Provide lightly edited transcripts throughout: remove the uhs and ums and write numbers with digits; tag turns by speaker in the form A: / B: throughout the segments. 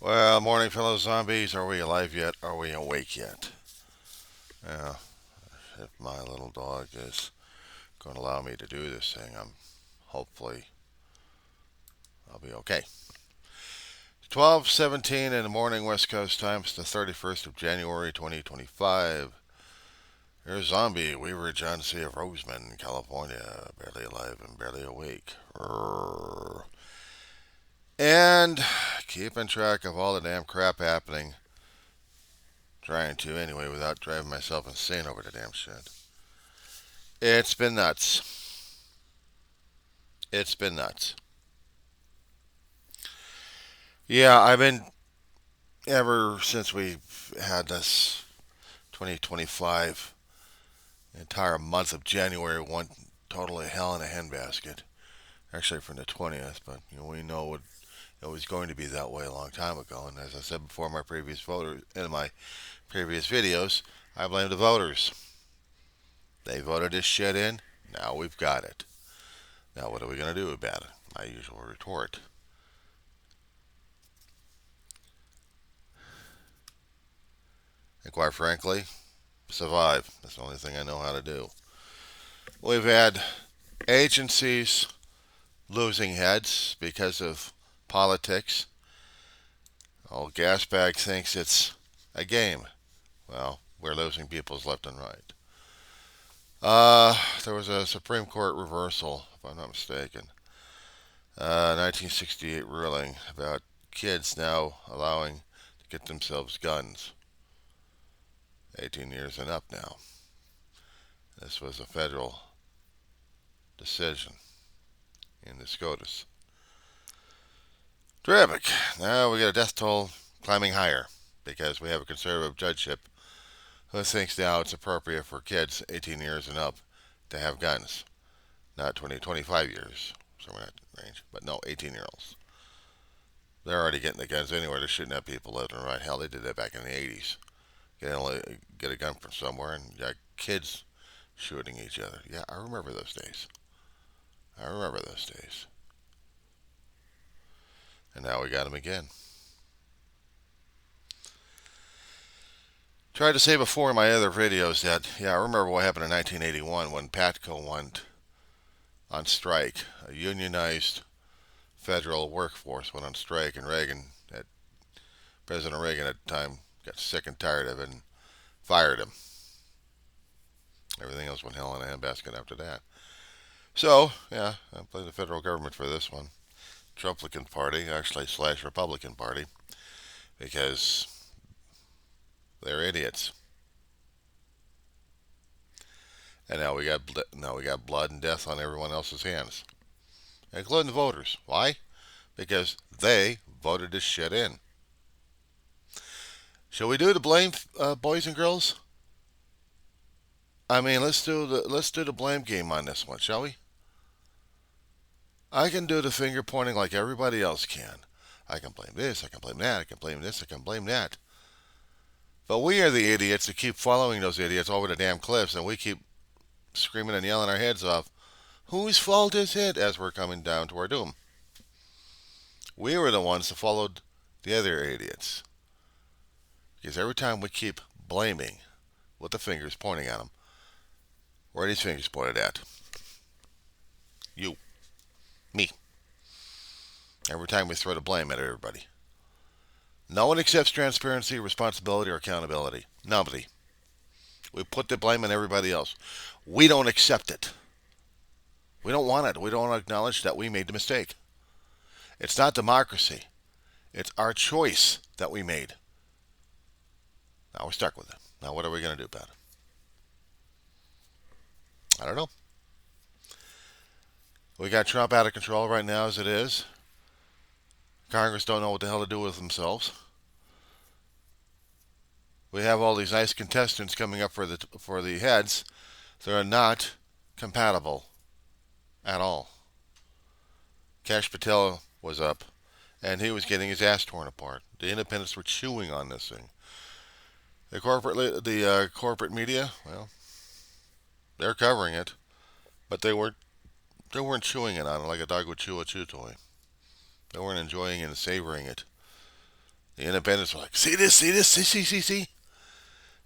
A: Well, morning, fellow zombies. Are we alive yet? Are we awake yet? Yeah, if my little dog is going to allow me to do this thing, hopefully I'll be okay. 12:17 in the morning, West Coast time. It's the 31st of January, 2025. Here's Zombie. We were John C. of Roseman, California, barely alive and barely awake. And keeping track of all the damn crap happening. Trying to, anyway, without driving myself insane over the damn shit. It's been nuts. It's been nuts. Yeah, I've been ever since we had this 2025 entire month of January went totally hell in a handbasket. Actually, from the 20th, but we know it was going to be that way a long time ago. And as I said before, in my previous videos, I blame the voters. They voted this shit in. Now we've got it. Now what are we gonna do about it? My usual retort. And quite frankly, survive. That's the only thing I know how to do. We've had agencies losing heads because of politics. Old Gasbag thinks it's a game. Well, we're losing people's left and right. There was a Supreme Court reversal, if I'm not mistaken. 1968 ruling about kids now allowing to get themselves guns. 18 years and up now. This was a federal decision in the SCOTUS. Terrific. Now we got a death toll climbing higher because we have a conservative judgeship who thinks now it's appropriate for kids 18 years and up to have guns. Not 20, 25 years, somewhere in that range. But no, 18-year-olds. They're already getting the guns anyway. They're shooting at people left and right. Hell, they did that back in the 80s. Get a gun from somewhere and got kids shooting each other. Yeah, I remember those days. I remember those days. And now we got them again. Tried to say before in my other videos that, yeah, I remember what happened in 1981 when Patco went on strike. A unionized federal workforce went on strike, and President Reagan at the time, got sick and tired of it and fired him. Everything else went hell in a handbasket after that. So, yeah, I blame the federal government for this one. Trumplican Party, actually slash Republican Party, because they're idiots. And now we got blood and death on everyone else's hands, including the voters. Why? Because they voted this shit in. Shall we do the blame, boys and girls? I mean, let's do the blame game on this one, shall we? I can do the finger pointing like everybody else can. I can blame this, I can blame that, I can blame this, I can blame that. But we are the idiots that keep following those idiots over the damn cliffs, and we keep screaming and yelling our heads off. Whose fault is it as we're coming down to our doom? We were the ones that followed the other idiots. Because every time we keep blaming with the fingers pointing at them, where are these fingers pointed at? You. Me. Every time we throw the blame at everybody. No one accepts transparency, responsibility, or accountability. Nobody. We put the blame on everybody else. We don't accept it. We don't want it. We don't acknowledge that we made the mistake. It's not democracy. It's our choice that we made. Now we're stuck with it. Now what are we going to do about it? I don't know. We got Trump out of control right now as it is. Congress don't know what the hell to do with themselves. We have all these nice contestants coming up for the heads. They're not compatible at all. Cash Patel was up, and he was getting his ass torn apart. The independents were chewing on this thing. The corporate media, well, they're covering it, but they weren't chewing it on it like a dog would chew a chew toy. They weren't enjoying it and savoring it. The independents were like, see this, see.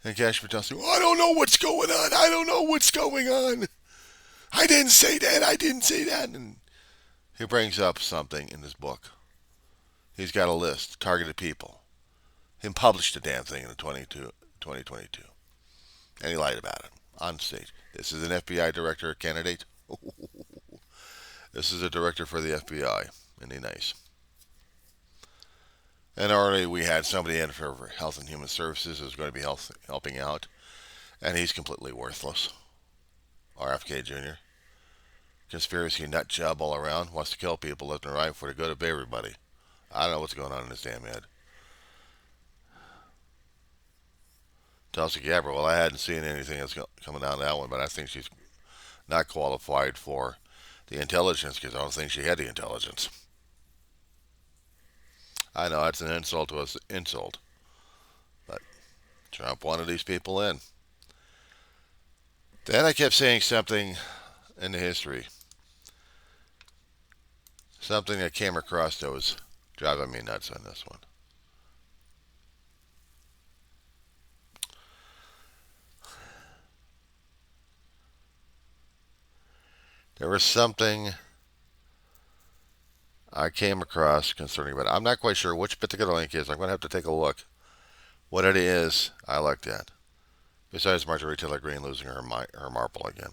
A: And Cash Patel said, well, I don't know what's going on. I don't know what's going on. I didn't say that. I didn't say that. And he brings up something in his book. He's got a list, targeted people. He published the damn thing in the 2022. And he lied about it on stage. This is an FBI director candidate. This is a director for the FBI. Isn't he nice? And already we had somebody in for Health and Human Services who's going to be helping out. And he's completely worthless. RFK Jr. Conspiracy nut job all around. Wants to kill people left and right for the good of everybody. I don't know what's going on in his damn head. Tulsi Gabbard, well, I hadn't seen anything that's coming down that one, but I think she's not qualified for the intelligence because I don't think she had the intelligence. I know that's an insult to us, insult, but Trump wanted these people in. Then I kept saying something in the history, something I came across that was driving me nuts on this one. There was something I came across concerning it. I'm not quite sure which particular link is. I'm going to have to take a look. What it is, I looked at. Besides Marjorie Taylor Greene losing her marble again.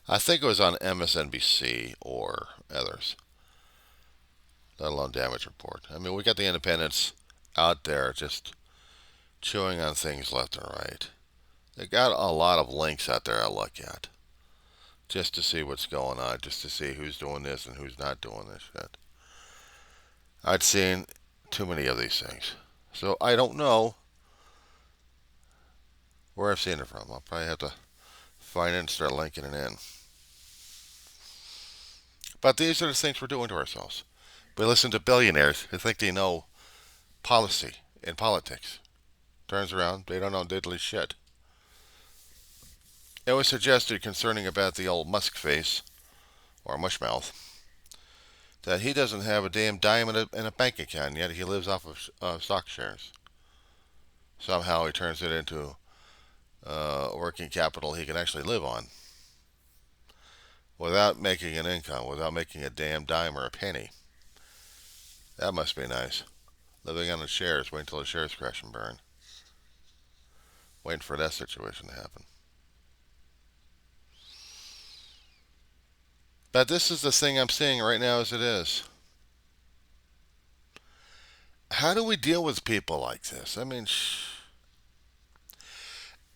A: I think it was on MSNBC or others, let alone Damage Report. I mean, we got the independents out there just chewing on things left and right. They got a lot of links out there I look at just to see what's going on, just to see who's doing this and who's not doing this shit. I'd seen too many of these things. So I don't know where I've seen it from. I'll probably have to find it and start linking it in. But these are the things we're doing to ourselves. We listen to billionaires who think they know policy and politics. Turns around, they don't know diddly shit. It was suggested concerning about the old Musk face, or mushmouth, that he doesn't have a damn dime in a bank account, yet he lives off of stock shares. Somehow he turns it into working capital he can actually live on without making an income, without making a damn dime or a penny. That must be nice. Living on the shares, waiting until the shares crash and burn. Waiting for that situation to happen. But this is the thing I'm seeing right now as it is. How do we deal with people like this? I mean,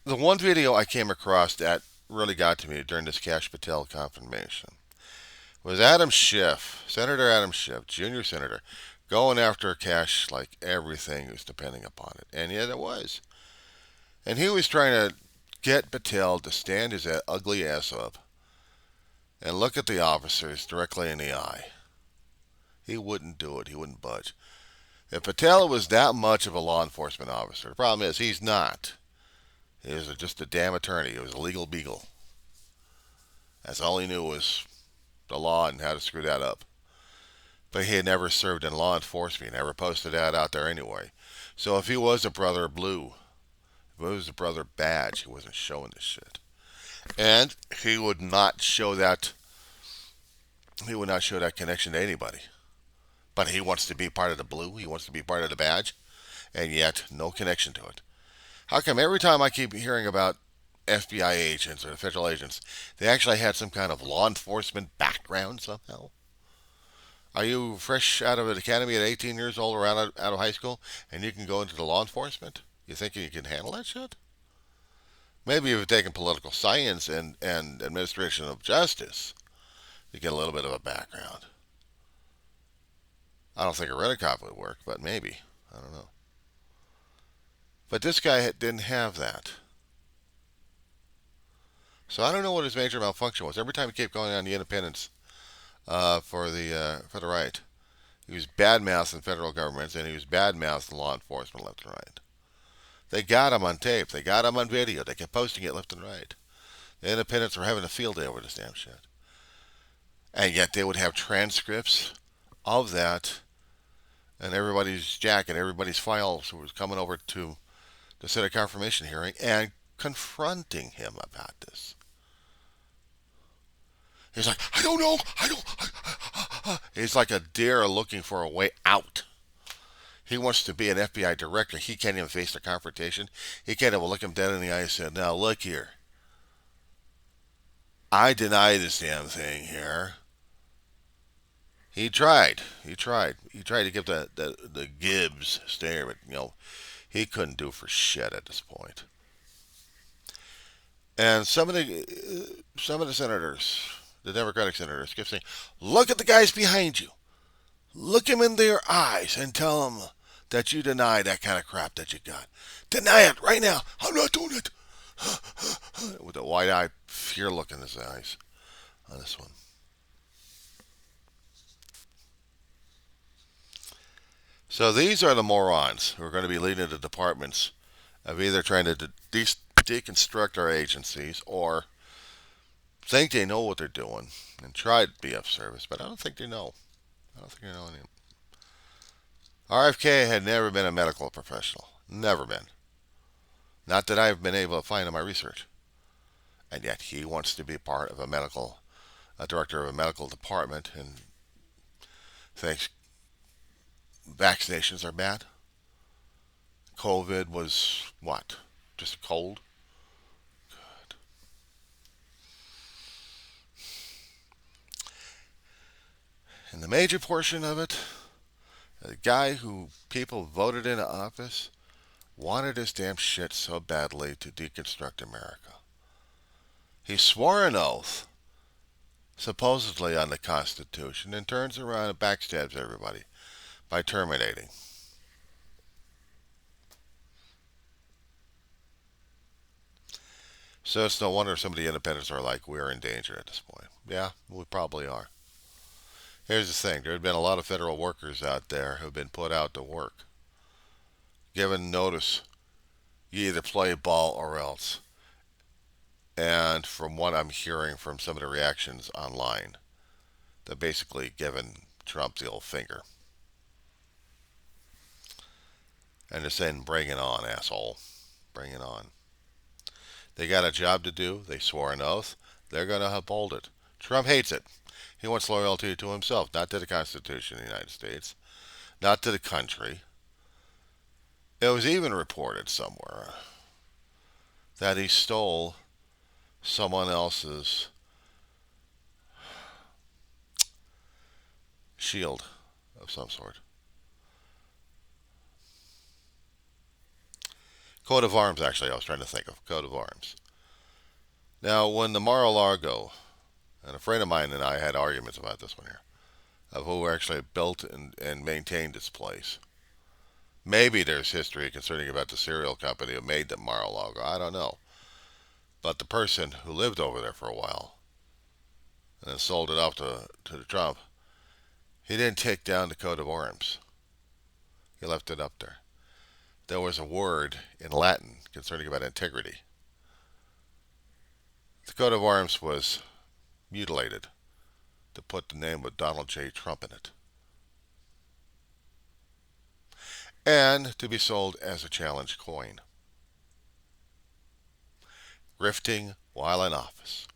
A: the one video I came across that really got to me during this Cash Patel confirmation was Adam Schiff, Senator Adam Schiff, junior senator, going after Cash like everything was depending upon it. And yet it was. And he was trying to get Patel to stand his ugly ass up and look at the officers directly in the eye. He wouldn't do it. He wouldn't budge. If Patel was that much of a law enforcement officer, the problem is he's not. He was just a damn attorney. He was a legal beagle. That's all he knew was the law and how to screw that up. But he had never served in law enforcement. He never posted that out there anyway. So if he was a brother blue, if it was a brother badge, he wasn't showing this shit. And he would not show that. He would not show that connection to anybody. But he wants to be part of the blue. He wants to be part of the badge. And yet, no connection to it. How come every time I keep hearing about FBI agents or federal agents, they actually had some kind of law enforcement background somehow? Are you fresh out of an academy at 18 years old or out of high school and you can go into the law enforcement? You think you can handle that shit? Maybe if you've taken political science and administration of justice, you get a little bit of a background. I don't think a rent-a-cop would work, but maybe. I don't know. But this guy didn't have that. So I don't know what his major malfunction was. Every time he kept going on the independence for the right, he was bad-mouthing federal governments and he was bad-mouthing law enforcement left and right. They got him on tape. They got him on video. They kept posting it left and right. The independents were having a field day over this damn shit. And yet they would have transcripts of that, and everybody's jacket, everybody's files was coming over to the Senate confirmation hearing and confronting him about this. He's like, I don't know. I don't. He's like a deer looking for a way out. He wants to be an FBI director. He can't even face the confrontation. He can't even look him dead in the eye and say, now look here. I deny this damn thing here. He tried. He tried. He tried to give the Gibbs stare, but he couldn't do for shit at this point. And some of the senators, the Democratic senators, kept saying, "Look at the guys behind you. Look them in their eyes and tell them that you deny that kind of crap that you got. Deny it right now. I'm not doing it." With a wide-eyed fear look in his eyes on this one. So these are the morons who are going to be leading the departments of either trying to deconstruct our agencies or think they know what they're doing and try to be of service, but I don't think they know. I don't think they know any. RFK had never been a medical professional. Never been. Not that I've been able to find in my research. And yet he wants to be part of a director of a medical department and thinks vaccinations are bad. COVID was what? Just a cold? Good. And the major portion of it, the guy who people voted into office wanted his damn shit so badly to deconstruct America. He swore an oath, supposedly on the Constitution, and turns around and backstabs everybody by terminating. So it's no wonder some of the independents are like, we're in danger at this point. Yeah, we probably are. Here's the thing. There have been a lot of federal workers out there who've been put out to work. Given notice, you either play ball or else. And from what I'm hearing from some of the reactions online, they're basically giving Trump the old finger. And they're saying, bring it on, asshole. Bring it on. They got a job to do. They swore an oath. They're going to uphold it. Trump hates it. He wants loyalty to himself, not to the Constitution of the United States, not to the country. It was even reported somewhere that he stole someone else's shield of some sort. Coat of arms, actually, I was trying to think of. Coat of arms. Now, when the Mar-a-Lago, and a friend of mine and I had arguments about this one here, of who actually built and maintained this place. Maybe there's history concerning about the cereal company who made the Mar-a-Lago. I don't know. But the person who lived over there for a while and then sold it off to Trump, he didn't take down the coat of arms. He left it up there. There was a word in Latin concerning about integrity. The coat of arms was mutilated to put the name of Donald J. Trump in it. And to be sold as a challenge coin. Grifting while in office.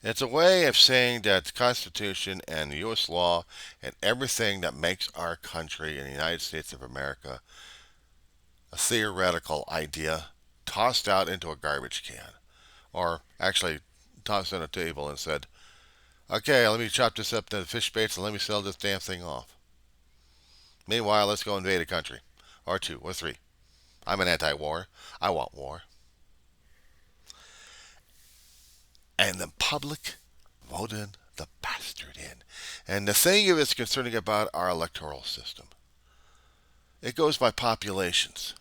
A: It's a way of saying that the Constitution and the U.S. law and everything that makes our country in the United States of America a theoretical idea tossed out into a garbage can. Or actually tossed on a table and said, okay, let me chop this up into fish baits and let me sell this damn thing off. Meanwhile, let's go invade a country. Or two, or three. I'm an anti-war. I want war. And the public voted the bastard in. And the thing is concerning about our electoral system. It goes by populations.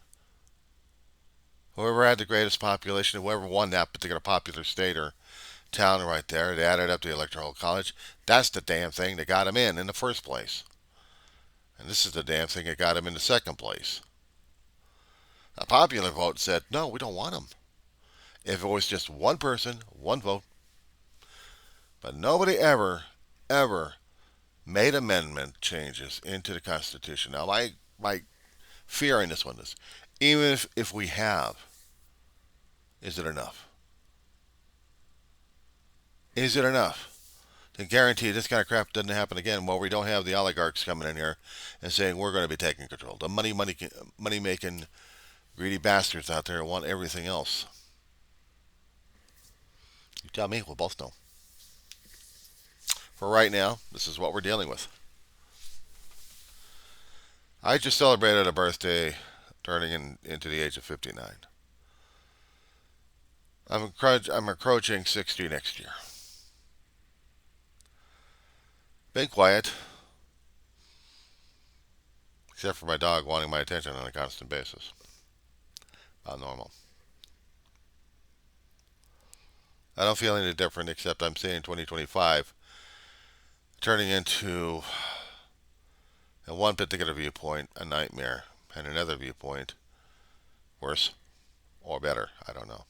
A: Whoever had the greatest population, whoever won that particular popular state or town right there, they added up to the electoral college. That's the damn thing that got him in the first place. And this is the damn thing that got him in the second place. A popular vote said, no, we don't want him. If it was just one person, one vote. But nobody ever made amendment changes into the Constitution. Now, my fear in this one is, even if we have, is it enough? Is it enough to guarantee this kind of crap doesn't happen again? While we don't have the oligarchs coming in here and saying we're going to be taking control. The money making greedy bastards out there want everything else. You tell me. We'll both know. For right now, this is what we're dealing with. I just celebrated a birthday, turning into the age of 59. I'm approaching 60 next year. Been quiet, except for my dog wanting my attention on a constant basis. About normal. I don't feel any different, except I'm seeing 2025 turning into, in one particular viewpoint, a nightmare, and another viewpoint, worse or better. I don't know.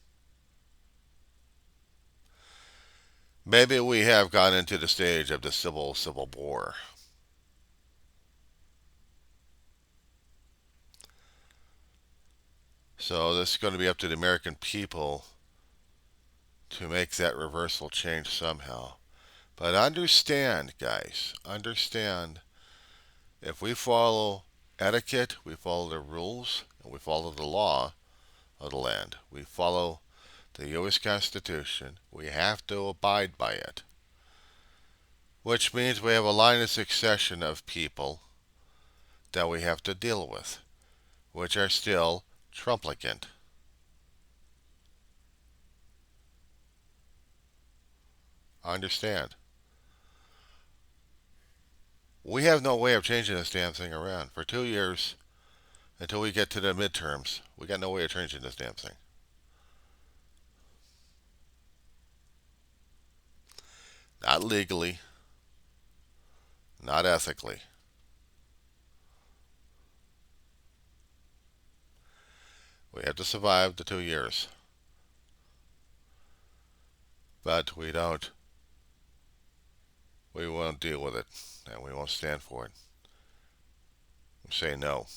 A: Maybe we have gone into the stage of the civil war. So this is going to be up to the American people to make that reversal change somehow. But understand, guys, understand, if we follow etiquette, we follow the rules, and we follow the law of the land, we follow the U.S. Constitution, we have to abide by it. Which means we have a line of succession of people that we have to deal with, which are still Trumplicant. Understand. We have no way of changing this damn thing around. For 2 years, until we get to the midterms, we got no way of changing this damn thing. Not legally, not ethically. We have to survive the 2 years. But we won't deal with it, and we won't stand for it. We say no.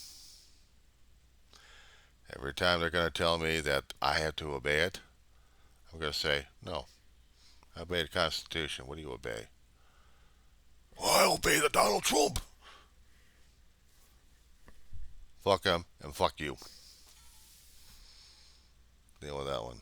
A: Every time they're going to tell me that I have to obey it, I'm going to say, no, I obey the Constitution. What do you obey? Well, I obey the Donald Trump. Fuck him and fuck you. Deal with that one.